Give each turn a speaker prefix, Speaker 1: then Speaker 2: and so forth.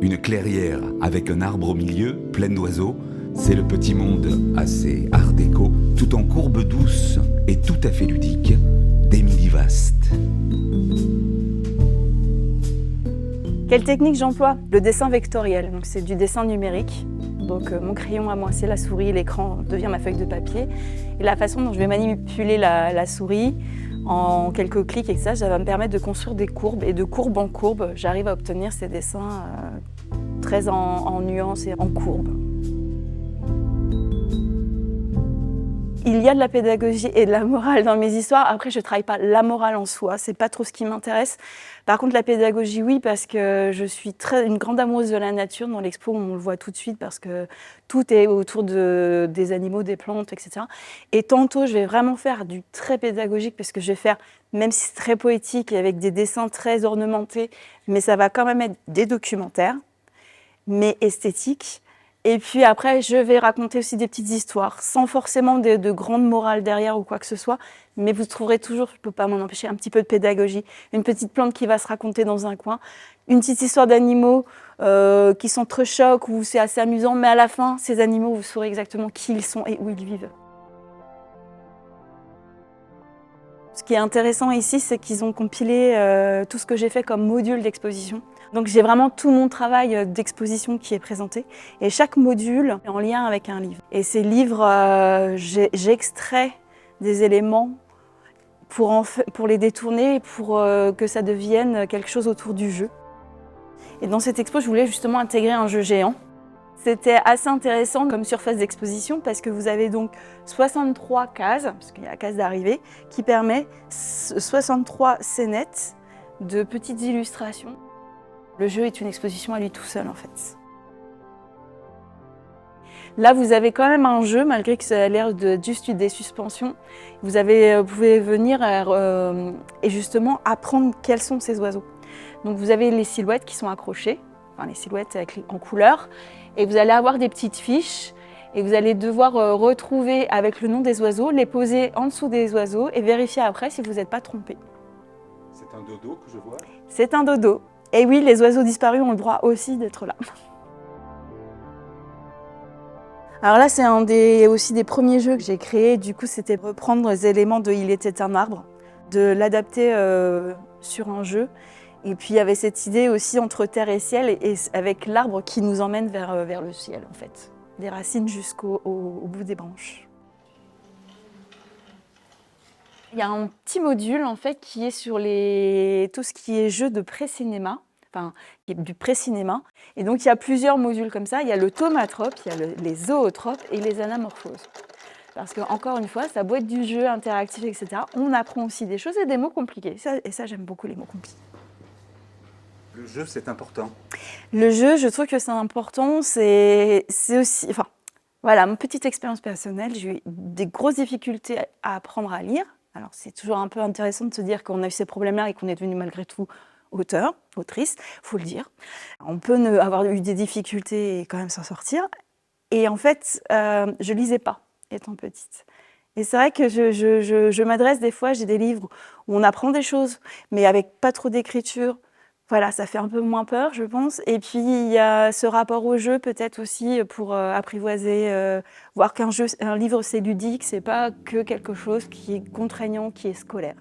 Speaker 1: Une clairière avec un arbre au milieu, plein d'oiseaux, c'est le petit monde assez art déco, tout en courbe douce et tout à fait ludique, d'Émilie Vast.
Speaker 2: Quelle technique j'emploie? Le dessin vectoriel, donc c'est du dessin numérique. Donc mon crayon à moi c'est la souris, l'écran devient ma feuille de papier. Et la façon dont je vais manipuler la souris en quelques clics et ça va me permettre de construire des courbes. Et de courbe en courbe, j'arrive à obtenir ces dessins très en nuances et en courbes. Il y a de la pédagogie et de la morale dans mes histoires. Après, je ne travaille pas la morale en soi, c'est pas trop ce qui m'intéresse. Par contre, la pédagogie, oui, parce que je suis une grande amoureuse de la nature. Dans l'expo, on le voit tout de suite parce que tout est autour des animaux, des plantes, etc. Et tantôt, je vais vraiment faire du très pédagogique parce que je vais faire, même si c'est très poétique et avec des dessins très ornementés, mais ça va quand même être des documentaires, mais esthétiques. Et puis après, je vais raconter aussi des petites histoires, sans forcément de grandes morales derrière ou quoi que ce soit. Mais vous trouverez toujours, je ne peux pas m'en empêcher, un petit peu de pédagogie. Une petite plante qui va se raconter dans un coin. Une petite histoire d'animaux qui s'entrechoquent, ou c'est assez amusant. Mais à la fin, ces animaux, vous saurez exactement qui ils sont et où ils vivent. Ce qui est intéressant ici, c'est qu'ils ont compilé tout ce que j'ai fait comme module d'exposition. Donc j'ai vraiment tout mon travail d'exposition qui est présenté. Et chaque module est en lien avec un livre. Et ces livres, j'extrais des éléments pour les détourner, pour que ça devienne quelque chose autour du jeu. Et dans cette expo, je voulais justement intégrer un jeu géant. C'était assez intéressant comme surface d'exposition parce que vous avez donc 63 cases, parce qu'il y a la case d'arrivée, qui permet 63 scénettes de petites illustrations. Le jeu est une exposition à lui tout seul en fait. Là, vous avez quand même un jeu, malgré que ça a l'air de juste des suspensions. Vous pouvez venir et justement apprendre quels sont ces oiseaux. Donc vous avez les silhouettes qui sont accrochées, enfin les silhouettes en couleur, et vous allez avoir des petites fiches et vous allez devoir retrouver avec le nom des oiseaux, les poser en dessous des oiseaux et vérifier après si vous n'êtes pas trompé.
Speaker 1: C'est un dodo que je vois?
Speaker 2: C'est un dodo. Et oui, les oiseaux disparus ont le droit aussi d'être là. Alors là, c'est aussi des premiers jeux que j'ai créés. Du coup, c'était reprendre les éléments de Il était un arbre, de l'adapter sur un jeu. Et puis, il y avait cette idée aussi entre terre et ciel, et avec l'arbre qui nous emmène vers le ciel, en fait. Des racines jusqu'au bout des branches. Il y a un petit module, en fait, qui est sur tout ce qui est jeu de pré-cinéma. Enfin, du pré-cinéma. Et donc, il y a plusieurs modules comme ça. Il y a le thaumatrope, il y a les zootropes et les anamorphoses. Parce que, encore une fois, ça doit être du jeu interactif, etc. On apprend aussi des choses et des mots compliqués. Et ça, j'aime beaucoup les mots compliqués.
Speaker 1: Le jeu, c'est important.
Speaker 2: Le jeu, je trouve que c'est important. C'est aussi... Enfin, voilà, ma petite expérience personnelle. J'ai eu des grosses difficultés à apprendre à lire. Alors, c'est toujours un peu intéressant de se dire qu'on a eu ces problèmes-là et qu'on est devenu malgré tout auteur, autrice, il faut le dire. On peut avoir eu des difficultés et quand même s'en sortir. Et en fait, je lisais pas, étant petite. Et c'est vrai que je m'adresse des fois, j'ai des livres où on apprend des choses, mais avec pas trop d'écriture. Voilà, ça fait un peu moins peur, je pense. Et puis, il y a ce rapport au jeu, peut-être aussi pour apprivoiser, voir qu'un livre, c'est ludique, c'est pas que quelque chose qui est contraignant, qui est scolaire.